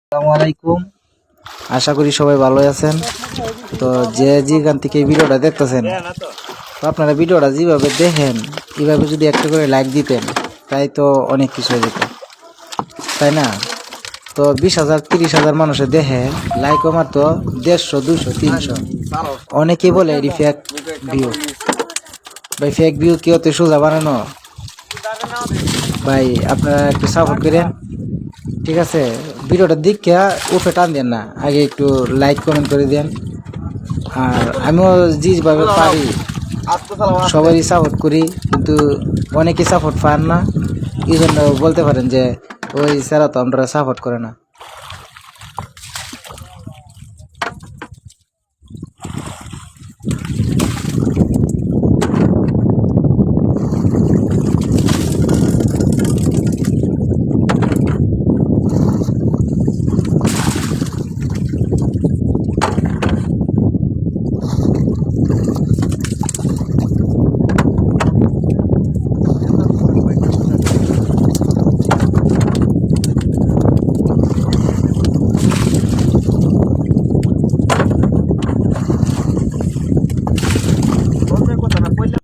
আসসালামু আলাইকুম। আশা করি সবাই ভালো আছেন। তো যেখান থেকে এই ভিডিওটা দেখতেছেন, তো আপনারা ভিডিওটা যেভাবে দেখেন এইভাবে যদি একটা করে লাইক দিতেন তাই তো অনেক কিছু হয়ে যেত, তাই না? তো 20,000 30,000 মানুষের দেখে লাইকও মাত্র 150 200 300। অনেকেই বলে এটি ফেক ভিউ। ভাই ফেক ভিউ কি অত সোজা বানানো? ভাই আপনারা একটু সাপোর্ট করেন, ঠিক আছে? ভিডিওটা দেখে উঠে টান দেন না, আগে একটু লাইক কমেন্ট করে দেন। আর আমিও যেভাবে পারি সবারই সাপোর্ট করি, কিন্তু অনেকেই সাপোর্ট পান না। এই জন্য বলতে পারেন যে ওই স্যারা তো আমরা সাপোর্ট করে না।